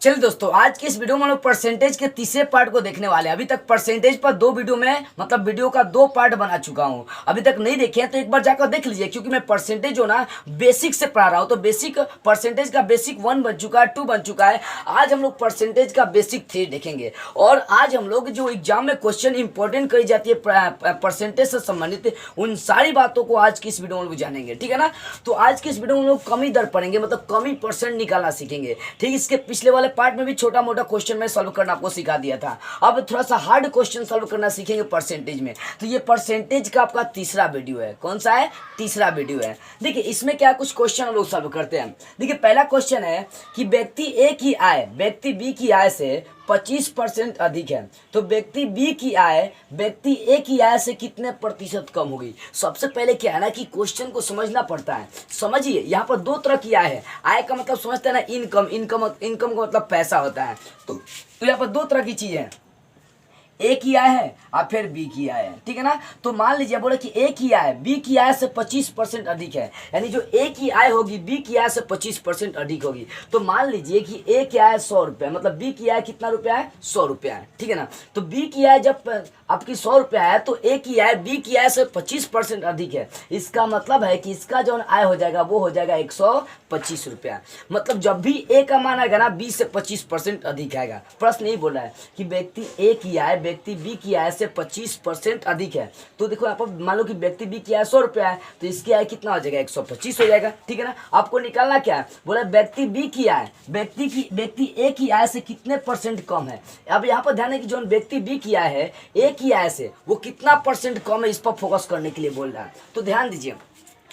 चलिए दोस्तों, आज की इस वीडियो में हम लोग परसेंटेज के तीसरे पार्ट को देखने वाले हैं। अभी तक परसेंटेज पर दो वीडियो में मतलब वीडियो का दो पार्ट बना चुका हूं। अभी तक नहीं देखे हैं तो एक बार जाकर देख लीजिए, क्योंकि मैं परसेंटेज जो ना बेसिक से पढ़ा रहा हूं। तो बेसिक परसेंटेज का बेसिक 1 बन चुका है, 2 बन चुका है। आज हम लोग परसेंटेज का बेसिक 3 देखेंगे। और आज हम लोग जो एग्जाम में क्वेश्चन इंपॉर्टेंट करी जाती है परसेंटेज से संबंधित, उन सारी बातों को आज की इस वीडियो में लोग जानेंगे। ठीक है ना। तो आज की इस वीडियो में लोग कमी दर पढ़ेंगे, मतलब कमी परसेंट निकालना सीखेंगे। ठीक, इसके पिछले वाले पार्ट में भी छोटा मोटा क्वेश्चन में सॉल्व करना आपको सिखा दिया था। अब थोड़ा सा हार्ड क्वेश्चन सॉल्व करना सीखेंगे परसेंटेज में। तो ये परसेंटेज का आपका तीसरा वीडियो है। कौन सा है? तीसरा वीडियो है। देखिए इसमें क्या कुछ क्वेश्चन हम लोग सॉल्व करते हैं। देखिए पहला क्वेश्चन है कि व्यक्ति ए की आय व्यक्ति बी की आय से 25% अधिक है, तो व्यक्ति बी की आय व्यक्ति ए की आय से कितने प्रतिशत कम होगी। सबसे पहले क्या है ना कि क्वेश्चन को समझना पड़ता है। समझिए, यहाँ पर दो तरह की आय है। आय का मतलब समझते हैं ना, इनकम का मतलब पैसा होता है। तो यहाँ पर दो तरह की चीज है, ए की आय है और फिर बी की आय है। ठीक है ना। तो मान लीजिए बोले कि ए की आय बी की आय से 25% अधिक है, यानी जो ए की आय होगी बी की आय से 25% अधिक होगी। तो मान लीजिए कि ए की आय 100 रुपया, मतलब बी की आय कितना रुपया है? 100 रुपया है। ठीक है ना। तो बी की आय जब आपकी 100 रुपया है तो ए की आय बी की आय से 25% अधिक है। इसका मतलब है कि इसका जो आय हो जाएगा वो हो जाएगा 125 रुपया। मतलब जब भी ए का मान आएगा ना, बी से 25% अधिक आएगा। प्रश्न यही बोला है कि व्यक्ति ए की आय व्यक्ति बी की आय से 25% अधिक है। तो देखो यहाँ पर मान लो कि व्यक्ति बी की आय 100 रुपया है, तो इसकी आय कितना हो जाएगा? 125 हो जाएगा। ठीक है ना। आपको निकालना क्या है? बोला व्यक्ति बी की आय व्यक्ति ए की आय से कितने परसेंट कम है। अब यहाँ पर ध्यान है कि जो व्यक्ति बी की आय है ए की आय से वो कितना परसेंट कम है, इस पर फोकस करने के लिए बोल रहा है। तो ध्यान दीजिए,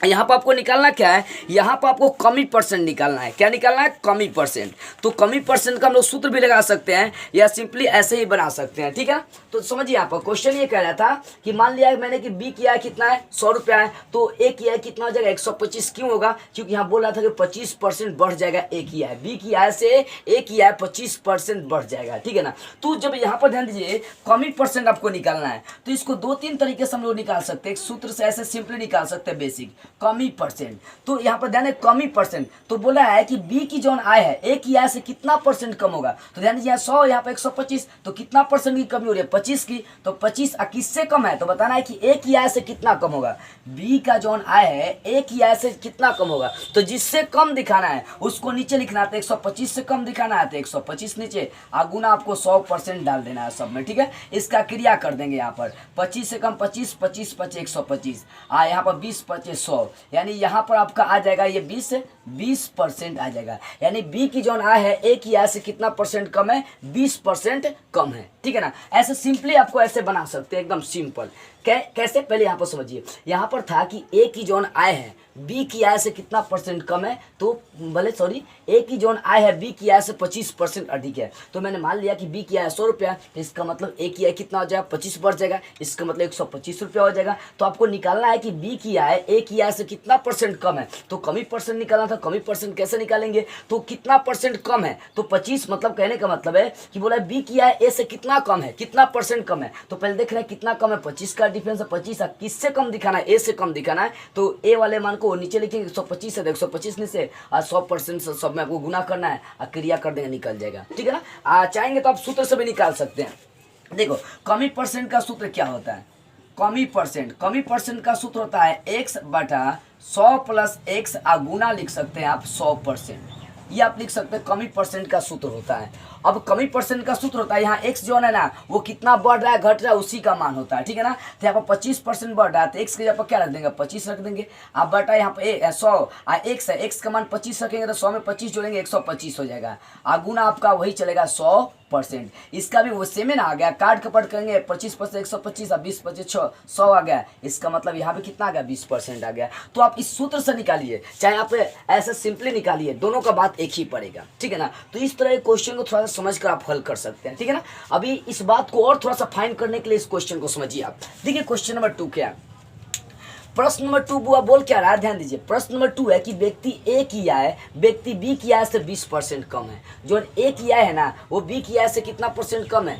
यहाँ पर आपको निकालना क्या है? यहाँ पर आपको कमी परसेंट निकालना है। क्या निकालना है? कमी परसेंट। तो कमी परसेंट का हम लोग सूत्र भी लगा सकते हैं या सिंपली ऐसे ही बना सकते हैं। ठीक है। तो समझिए, यहाँ पर क्वेश्चन ये कह रहा था कि मान लिया मैंने कि बी की आय कितना है? 100 रुपया है, तो ए की आय कितना हो जाएगा? 125। क्यों होगा? क्योंकि यहाँ बोल रहा था कि 25% बढ़ जाएगा ए की आय। बी की आय से ए की आय 25% बढ़ जाएगा। ठीक है ना। तो जब यहाँ पर ध्यान दीजिए कमी परसेंट आपको निकालना है, तो इसको 2-3 तरीके से हम लोग निकाल सकते हैं। एक सूत्र से ऐसे सिंपली निकाल सकते हैं, बेसिक कमी परसेंट। तो यहाँ पर ध्यान है कमी परसेंट, तो बोला है कि बी की जो आय है ए की आय से कितना परसेंट कम होगा। तो ध्यान दीजिए 100, यहाँ पे 125, तो कितना परसेंट की कमी हो रही है? 25 की। तो 25 किससे कम है? तो बताना है कि ए की आय से कितना कम होगा। बी का जो आय है ए की आय से कितना कम होगा, तो जिससे कम दिखाना है उसको नीचे लिखना है। 125 से कम दिखाना है तो 125 नीचे, गुना आपको 100% डाल देना है सब में। ठीक है। इसका क्रिया कर देंगे। यहाँ पर 25 से कम 25, 25 25 125, यहाँ पर 20 25 100, यानी यहाँ पर आपका आ जाएगा ये 20% आ जाएगा। यानी बी की जो आय है ए की आय से कितना परसेंट कम है? 20% कम है। ठीक है ना। ऐसे सिंपली आपको ऐसे बना सकते हैं, एकदम सिंपल। कैसे? पहले यहाँ पर समझिए। यहाँ पर था कि ए की जो आय है बी की आय से कितना परसेंट कम है, तो ए की जो आय है बी की आय से 25% अधिक है। तो मैंने मान लिया कि बी की आय 100 रुपया, तो इसका मतलब ए की आय कितना हो जाएगा? 25 बढ़ जाएगा। इसका मतलब 125 रुपया हो जाएगा। तो आपको निकालना है कि बी की आय ए की आय से कितना परसेंट कम है। तो कमी परसेंट निकालना था। कमी परसेंट कैसे निकालेंगे? तो कितना परसेंट कम है, तो 25, मतलब कहने का मतलब है कि बोला बी की आय ए से कितना कम है, कितना परसेंट कम है। तो पहले देख रहे हैं कितना कम है, 25 का डिफरेंस है। 25 किससे कम दिखाना है? ए से कम दिखाना है। तो ए वाले मान को नीचे लिखेंगे 125 है, 125 में से 100% से सब में आपको गुना करना है और क्रिया कर देंगे, निकल जाएगा। ठीक है ना। चाहेंगे तो आप सूत्र से भी निकाल सकते हैं। देखो कमी परसेंट का सूत्र क्या होता है? कमी परसेंट का सूत्र होता है x बटा 100 प्लस x, गुना लिख सकते हैं आप 100%। ये आप लिख सकते हैं कमी परसेंट का सूत्र होता है। अब कमी परसेंट का सूत्र होता है, यहाँ x जो है ना वो कितना बढ़ रहा है घट रहा है उसी का मान होता है। ठीक है ना। तो यहाँ पर 25% बढ़ रहा है, तो x के जगह पर क्या रख देंगे? 25 रख देंगे। अब बटा यहाँ पे 100 x है, x का मान 25 रखेंगे तो 100 में 25 जोड़ेंगे 125 हो जाएगा। गुना आपका वही चलेगा 100%। इसका भी वो सेम है ना, आ गया। काट कपट करेंगे 25% 125 और 20 25 100 आ गया। इसका मतलब यहाँ पे कितना आ गया? 20% आ गया। तो आप इस सूत्र से निकालिए, चाहे आप ऐसे सिंपली निकालिए, दोनों का बात एक ही पड़ेगा। ठीक है ना। तो इस तरह क्वेश्चन को थोड़ा सा समझ कर आप हल कर सकते हैं। ठीक है ना। अभी इस बात को और थोड़ा सा फाइन करने के लिए इस क्वेश्चन को समझिए आप। देखिए क्वेश्चन नंबर 2 क्या है? प्रश्न नंबर 2 बुआ बोल क्या रहा है? ध्यान दीजिए। प्रश्न नंबर 2 है कि व्यक्ति ए की आय व्यक्ति बी की आय से 20% कम है। जो ए की आय है ना वो बी की आय से कितना परसेंट कम है?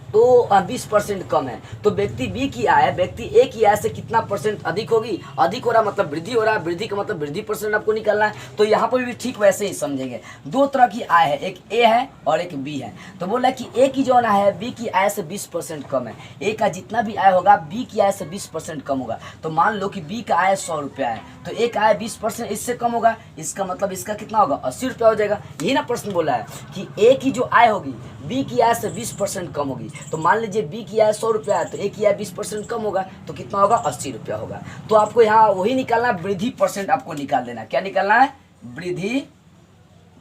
तो 20% कम है, तो व्यक्ति बी की आय व्यक्ति ए की आय से कितना परसेंट अधिक होगी, अधिक हो रहा मतलब वृद्धि हो रहा है, वृद्धि का मतलब वृद्धि परसेंट आपको निकालना है। तो यहाँ पर भी ठीक वैसे ही समझेंगे, दो तरह की आय है, एक ए है और एक बी है। तो बोला कि ए की जो आय है बी की आय से 20% कम है, ए का जितना भी आय होगा बी की आय से 20% कम होगा। तो मान लो कि बी का आय 100 रुपया है, तो ए का आय 20% इससे कम होगा, इसका मतलब इसका कितना होगा 80 रुपया हो जाएगा। यही ना प्रश्न बोला है कि ए की जो आय होगी बी की आय से 20% कम होगी। तो मान लीजिए बी की आय 100 रुपया है, तो ए की आय 20% कम होगा, तो कितना होगा 80 रुपया होगा। तो आपको यहाँ वही निकालना है, वृद्धि परसेंट आपको निकाल देना। क्या निकालना है, वृद्धि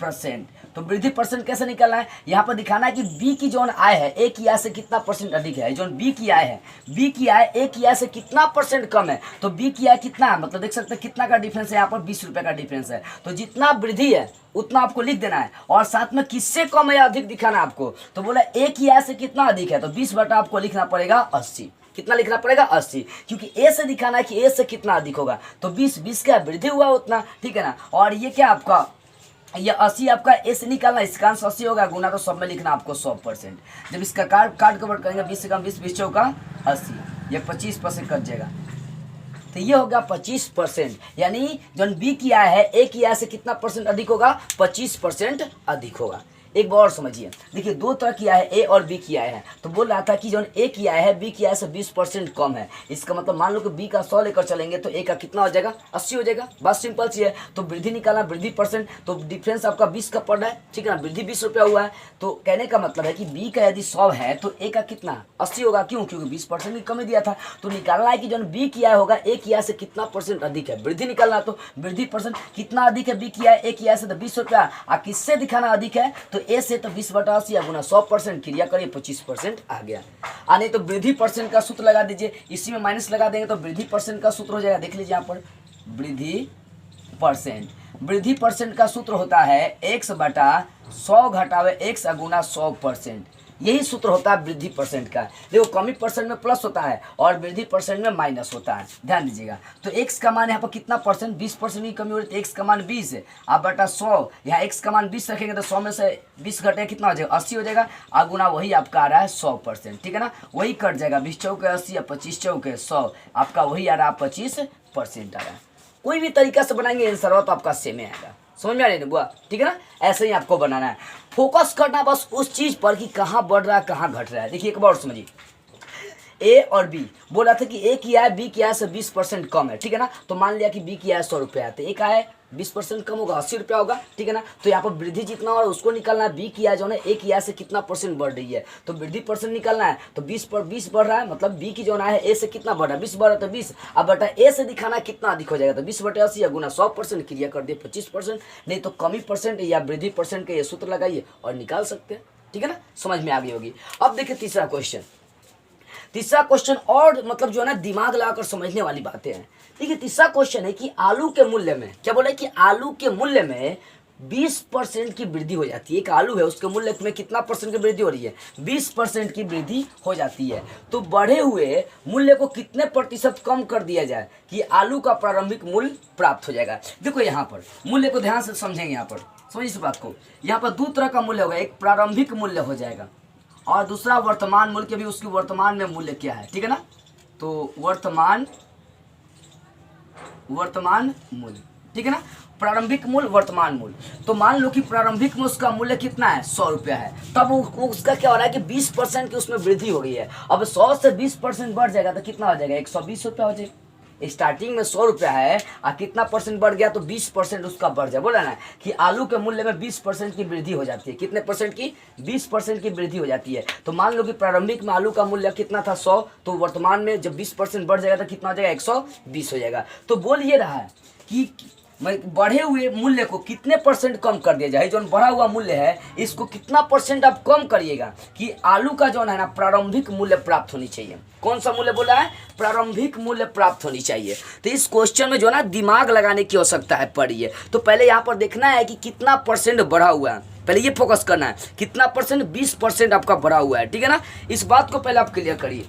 परसेंट। तो वृद्धि परसेंट कैसे निकालना है, यहाँ पर दिखाना है कि बी की जो आय है ए की आय से कितना परसेंट अधिक है। जो बी की आय है, बी की आय ए की आय से कितना परसेंट कम है, तो बी की आय कितना है, मतलब देख सकते हैं कितना का डिफरेंस है, यहाँ पर 20 रुपये का डिफरेंस है। तो जितना वृद्धि है उतना आपको लिख देना है, और साथ में किससे कम है या अधिक दिखाना है आपको। तो बोला ए की आय से कितना अधिक है, तो 20 बटा आपको लिखना पड़ेगा 80। कितना लिखना पड़ेगा 80, क्योंकि ए से दिखाना है कि ए से कितना अधिक होगा। तो 20 का वृद्धि हुआ उतना, ठीक है ना। और ये क्या आपका ये 80 आपका ए से निकालना, इसका आंसर 80 होगा, गुना तो सब में लिखना आपको 100%। जब इसका कार्ड कवर करेंगे 20 से कम 20, 20 चौका 80, ये 25% कट जाएगा। तो ये होगा 25%, यानी जो बी की आय है ए की आय से कितना परसेंट अधिक होगा, 25% अधिक होगा। एक बार और समझिए, देखिए दो तरह की आय है, ए और बी की आय है। तो बोल रहा था कि जो ए की आय है बी की आय से 20% कम है, इसका मतलब मान लो कि बी का 100 लेकर चलेंगे तो ए का कितना हो जाएगा 80 हो जाएगा। बात सिंपल सी है। तो वृद्धि निकालना, वृद्धि परसेंट, तो डिफरेंस आपका 20 का पड़ रहा है, ठीक है ना। वृद्धि 20 रुपया हुआ है, तो कहने का मतलब है कि बी का यदि 100 है तो ए का कितना 80 होगा। क्यों, क्योंकि 20% की कमी दिया था। तो निकालना है कि जो बी की आय होगा ए की आय से कितना परसेंट अधिक है, वृद्धि निकालना। तो वृद्धि परसेंट कितना अधिक है बी की आय ए की आय से, तो 20 रुपया। और किससे दिखाना अधिक है, तो ए से, तो 20 बटा 80 गुना 100%, क्रिया करिए 25% आ गया। नहीं तो वृद्धि परसेंट का सूत्र लगा दीजिए, इसी में माइनस लगा देंगे तो वृद्धि परसेंट का सूत्र हो जाएगा। देख लीजिए यहाँ पर वृद्धि परसेंट, वृद्धि परसेंट का सूत्र होता है x बटा 100 घटावे x गुना 100%। यही सूत्र होता है वृद्धि परसेंट का। देखो कमी परसेंट में प्लस होता है और वृद्धि परसेंट में माइनस होता है, ध्यान दीजिएगा। तो x का मान यहाँ पर कितना परसेंट, 20% की कमी हो रही है, तो x का मान 20 है। आप बटा 100, यहाँ x का मान 20 रखेंगे तो 100 में से 20 घटेगा कितना हो जाएगा 80 हो जाएगा। गुना वही आपका आ रहा है 100%, ठीक है ना। वही कट जाएगा, 20 चौके 80 या 25 चौके 100, आपका वही आ रहा है 25% आ रहा है। कोई भी तरीका से बनाएंगे आंसर तो आपका सेम आएगा। समझ में आ रही है बुआ, ठीक है ना। ऐसे ही आपको बनाना है, फोकस करना बस उस चीज पर कि कहाँ बढ़ रहा है कहाँ घट रहा है। देखिए एक बार समझिए, ए और बी बोला था कि ए की आय बी की आय से 20% कम है, ठीक है ना। तो मान लिया कि बी की आय 100 रुपया है, तो ए का आय 20% कम होगा 80 रुपया होगा, ठीक है ना। तो यहाँ पर वृद्धि जितना हो रहा है उसको निकालना है। बी की आय जो है ए की आय से कितना परसेंट बढ़ रही है, तो वृद्धि परसेंट निकालना है। तो 20 पर 20 बढ़ रहा है, मतलब बी की जो है ए से कितना बढ़ रहा है 20 बढ़ रहा है, तो 20 अब बटा ए से दिखाना कितना अधिक हो जाएगा, तो 20 बटे 80 गुना 100%, क्रिया कर दिए 25%। नहीं तो कमी परसेंट या वृद्धि परसेंट का ये सूत्र लगाइए और निकाल सकते हैं, ठीक है ना। समझ में आ गई होगी। अब देखिए तीसरा क्वेश्चन और मतलब जो है ना दिमाग लगाकर समझने वाली बातें हैं। देखिए तीसरा क्वेश्चन है कि आलू के मूल्य में, क्या बोला कि आलू के मूल्य में 20% की वृद्धि हो जाती है। एक आलू है उसके मूल्य में कितना परसेंट की वृद्धि हो रही है, 20% की वृद्धि हो जाती है। तो बढ़े हुए मूल्य को कितने प्रतिशत कम कर दिया जाए कि आलू का प्रारंभिक मूल्य प्राप्त हो जाएगा। देखो यहाँ पर मूल्य को ध्यान से समझेंगे, यहाँ पर समझिए इस बात को। यहाँ पर दो तरह का मूल्य होगा, एक प्रारंभिक मूल्य हो जाएगा और दूसरा वर्तमान मूल्य के भी उसकी वर्तमान में मूल्य क्या है, ठीक है ना। तो वर्तमान मूल्य, ठीक है ना। प्रारंभिक मूल्य वर्तमान मूल्य। तो मान लो कि प्रारंभिक मूल्य का मूल्य कितना है 100 रुपया है, तब उसका क्या हो रहा है कि 20% की उसमें वृद्धि हो गई है। अब 100 से 20% बढ़ जाएगा तो कितना हो जाएगा 120 रुपया हो जाएगा। स्टार्टिंग में 100 रुपया है और कितना परसेंट बढ़ गया तो 20% उसका बढ़ जाए। बोला ना कि आलू के मूल्य में 20% की वृद्धि हो जाती है। कितने परसेंट की, 20% की वृद्धि हो जाती है। तो मान लो कि प्रारंभिक में आलू का मूल्य कितना था 100, तो वर्तमान में जब 20% बढ़ जाएगा तो कितना हो जाएगा 120 हो जाएगा। तो बोल ये रहा है कि बढ़े हुए मूल्य को कितने परसेंट कम कर दिया जाए। जो बढ़ा हुआ मूल्य है इसको कितना परसेंट आप कम करिएगा कि आलू का जो है ना प्रारंभिक मूल्य प्राप्त होनी चाहिए। कौन सा मूल्य बोला है, प्रारंभिक मूल्य प्राप्त होनी चाहिए। तो इस क्वेश्चन में जो ना दिमाग लगाने की आवश्यकता है पढ़िए। तो पहले यहाँ पर देखना है कि कितना परसेंट बढ़ा हुआ है, पहले ये फोकस करना है कितना परसेंट, 20% आपका बढ़ा हुआ है, ठीक है ना। इस बात को पहले आप क्लियर करिए।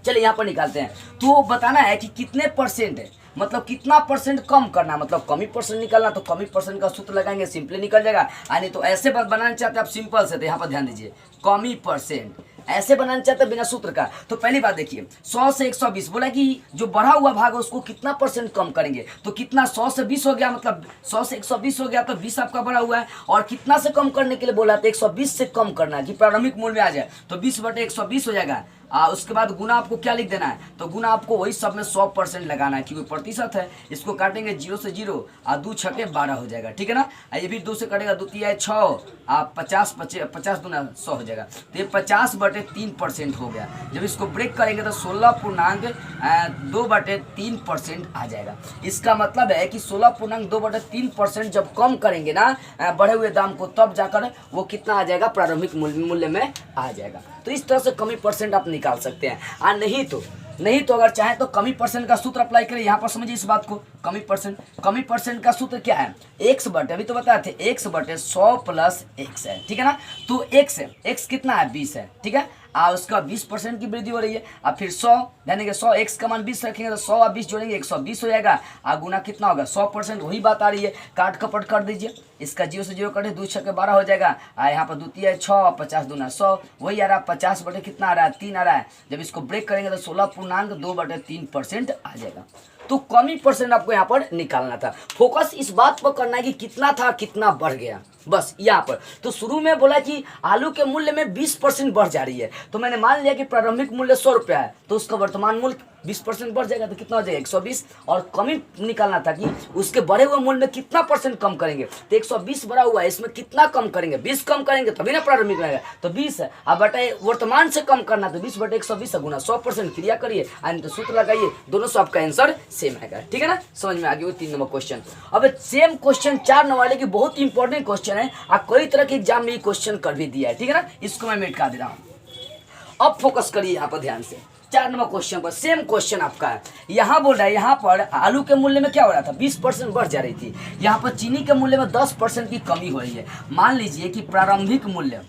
चलिए यहाँ पर निकालते हैं। तो बताना है कि कितने परसेंट है, मतलब कितना परसेंट कम करना, मतलब कमी परसेंट निकालना। तो कमी परसेंट का सूत्र लगाएंगे, सिंपली निकल जाएगा। यानी तो ऐसे बात बनाना चाहते हैं आप सिंपल से, तो यहाँ पर ध्यान दीजिए कमी परसेंट, ऐसे बनाना चाहते हैं बिना सूत्र का। तो पहली बात देखिए 100 से 120 बोला कि जो बढ़ा हुआ भाग है उसको कितना परसेंट कम करेंगे, तो कितना 100 से 20 हो गया, मतलब 100 से 120 हो गया तो 20 आपका बढ़ा हुआ है। और कितना से कम करने के लिए बोला तो 120 से कम करना है कि प्रारंभिक मूल्य में आ जाए, तो 20/120 हो जाएगा। उसके बाद गुना आपको क्या लिख देना है, तो गुना आपको वही सब में 100% लगाना है क्योंकि प्रतिशत है। इसको काटेंगे 0 से 0 और 2 छके 12 हो जाएगा, ठीक है ना। ये भी 2 से कटेगा, 2 तिया 6, आप 50 50 दूना 100 हो जाएगा। तो ये 50/3% हो गया। जब इसको ब्रेक करेंगे तो 16.2/3% आ जाएगा। इसका मतलब है कि 16.2/3% जब कम करेंगे ना बढ़े हुए दाम को, तब जाकर वो कितना आ जाएगा, प्रारंभिक मूल्य में आ जाएगा। तो इस तरह से कमी परसेंट आप निकाल सकते हैं। नहीं तो अगर चाहे तो कमी परसेंट का सूत्र अप्लाई करें। यहाँ पर समझिए इस बात को, कमी परसेंट का सूत्र क्या है, x बटे, अभी तो बताए थे, x/100 + x है, ठीक है ना। तो x कितना है, 20 है, ठीक है। उसका 20% की वृद्धि हो रही है। अब फिर 100 यानी 100, x का मान 20 रखेंगे तो 100 और 20 जोड़ेंगे 120 हो जाएगा। गुना कितना होगा, 100%, वही बात आ रही है। काट कपट कर दीजिए, इसका 0 से 0 कटे, 2 छके 12 हो जाएगा। यहाँ पर 2 तिया 6, 50 दूना 100, वही आ रहा है 50 बटे कितना आ रहा है, 3 आ रहा है। जब इसको ब्रेक करेंगे तो 16.2/3% आ जाएगा। तो कमी परसेंट आपको यहाँ पर निकालना था। फोकस इस बात पर करना है कि कितना था, कितना बढ़ गया, बस यहाँ पर। तो शुरू में बोला कि आलू के मूल्य में 20% बढ़ जा रही है, तो मैंने मान लिया कि प्रारंभिक मूल्य 100 रुपया है, तो उसका वर्तमान मूल्य 20% बढ़ जाएगा, तो कितना हो जाएगा, 120। और कमी निकालना था कि उसके बढ़े हुए मूल्य में कितना परसेंट कम करेंगे, तो 120 बढ़ा हुआ है, इसमें कितना कम करेंगे, 20 कम करेंगे तभी ना प्रारंभिक रहेगा, तो 20 है। अब बटे वर्तमान से कम करना, तो 20/120 गुना 100%, क्रिया करिए, तो सूत्र लगाइए, दोनों से आपका आंसर सेम आएगा, ठीक है ना। समझ में आ गया। 3 नंबर क्वेश्चन। अब सेम क्वेश्चन 4 नंबर वाले की बहुत इंपॉर्टेंट क्वेश्चन है, आप कई तरह के एग्जाम में ये क्वेश्चन कर भी दिया है, ठीक है ना। इसको मैं मिटा दे रहा हूँ। अब फोकस करिए यहाँ पर ध्यान से, 4 नंबर क्वेश्चन पर सेम क्वेश्चन आपका है। यहाँ बोल रहा है, यहाँ पर आलू के मूल्य में क्या हो रहा था, 20% बढ़ जा रही थी। यहाँ पर चीनी के मूल्य में 10% की कमी हो रही है। मान लीजिए कि प्रारंभिक मूल्य,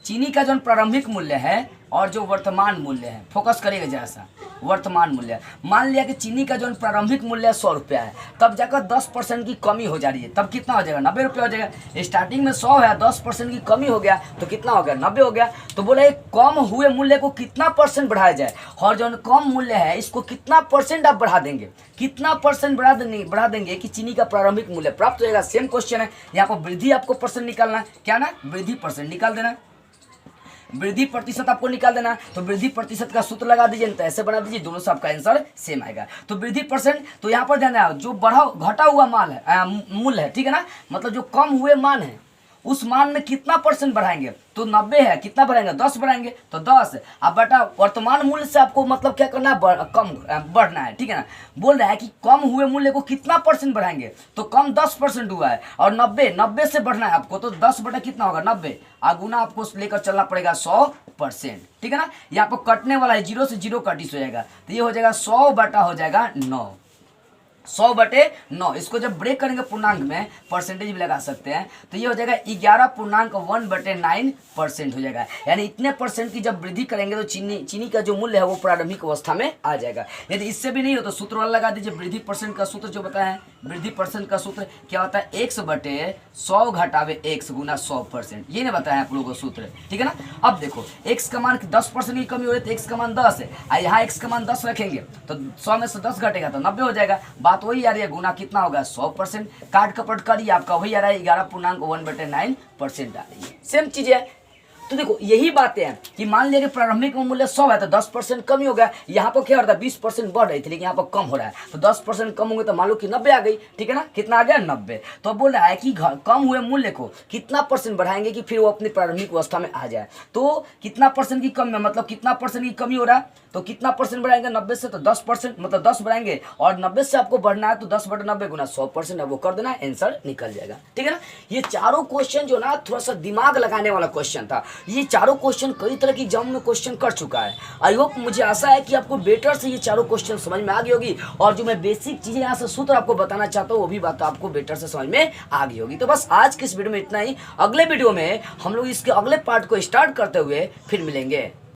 चीनी का जो प्रारंभिक मूल्य है और जो वर्तमान मूल्य है, फोकस करिएगा जरा सा, वर्तमान मूल्य, मान लिया कि चीनी का जो प्रारंभिक मूल्य 100 रुपया है, तब जाकर 10% की कमी हो जा रही है, तब कितना हो जाएगा, 90 रुपया हो जाएगा। स्टार्टिंग में 100 है, 10% की कमी हो गया तो कितना हो गया, 90 हो गया। तो बोले कम हुए मूल्य को कितना परसेंट बढ़ाया जाए, और जो कम मूल्य है इसको कितना परसेंट आप बढ़ा देंगे, कितना परसेंट बढ़ा देंगे कि चीनी का प्रारंभिक मूल्य प्राप्त हो जाएगा। सेम क्वेश्चन है, यहाँ पर वृद्धि आपको परसेंट निकालना है, क्या ना, वृद्धि परसेंट निकाल देना, वृद्धि प्रतिशत आपको निकाल देना। तो वृद्धि प्रतिशत का सूत्र लगा दीजिए, तो ऐसे बना दीजिए, दोनों से आपका आंसर सेम आएगा। तो वृद्धि परसेंट, तो यहाँ पर ध्यान देना, जो घटा हुआ माल है, मूल्य है, ठीक है ना, मतलब जो कम हुए मान है उस मान में कितना परसेंट बढ़ाएंगे, तो 90 है, कितना बढ़ाएंगे, 10 बढ़ाएंगे, तो 10। अब बेटा वर्तमान मूल्य से आपको मतलब क्या करना है, कम बढ़ना है, ठीक है ना। बोल रहा है कि कम हुए मूल्य को कितना परसेंट बढ़ाएंगे, तो कम 10% हुआ है, और 90 से बढ़ना है आपको, तो 10 बटा कितना होगा, 90, गुना आपको लेकर चलना पड़ेगा 100%, ठीक है ना। यहाँ पर कटने वाला है, 0 से 0 कटिस हो जाएगा, तो ये हो जाएगा 100 बटा हो जाएगा 9, 100/9। इसको जब ब्रेक करेंगे पूर्णांक में, परसेंटेज भी लगा सकते हैं, तो ये हो जाएगा 11.1/9% हो जाएगा। यानी इतने परसेंट की जब वृद्धि करेंगे तो चीनी का जो मूल्य है वो प्रारंभिक अवस्था में आ जाएगा। यदि इससे भी नहीं हो तो सूत्र वाला लगा दीजिए। वृद्धि परसेंट का सूत्र जो बताया है, वृद्धि परसेंट का सूत्र क्या होता है, 1/100 घटावे x गुना 100%, ये नहीं बताया आप लोगों को सूत्र, ठीक है ना। अब देखो x का मान 10% की कमी हो रही है, तो x का मान 10 है, यहाँ x का मान 10 रखेंगे तो 100 में से 10 घटेगा तो 90 हो जाएगा। बात वही आ रही है, गुना कितना होगा, 100%, काट कपट करिए, आपका वही आ रहा है 11.1/9% आ रही है। सेम चीज है। तो देखो यही बातें हैं कि मान लिया कि प्रारंभिक मूल्य 100 है तो 10% कम ही हो गया। यहाँ पर क्या हो रहा है, 20% बढ़ रही थी, लेकिन यहाँ पर कम हो रहा है, तो 10% कम होंगे तो मान लो कि 90 आ गई, ठीक है ना। कितना आ गया, 90। तो अब बोल रहा है कि कम हुए मूल्य को कितना परसेंट बढ़ाएंगे कि फिर वो अपनी प्रारंभिक अवस्था में आ जाए। तो कितना परसेंट की कमी, मतलब कितना परसेंट की कमी हो रहा है, तो कितना परसेंट बढ़ाएंगे, 90 से, तो 10%, मतलब 10 बढ़ाएंगे, और 90 से आपको बढ़ना है तो 10/90 गुना 100%, अब वो कर देना, आंसर निकल जाएगा, ठीक है ना। ये चारों क्वेश्चन जो ना थोड़ा सा दिमाग लगाने वाला क्वेश्चन था। ये चारों क्वेश्चन कई तरह की एग्जाम में क्वेश्चन कर चुका है। आई होप, मुझे आशा है कि आपको बेटर से ये चारों क्वेश्चन समझ में आ गई होगी, और जो मैं बेसिक चीजें यहाँ से सूत्र आपको बताना चाहता हूँ वो भी बात आपको बेटर से समझ में आ गई होगी। तो बस आज के इस वीडियो में इतना ही। अगले वीडियो में हम लोग इसके अगले पार्ट को स्टार्ट करते हुए फिर मिलेंगे।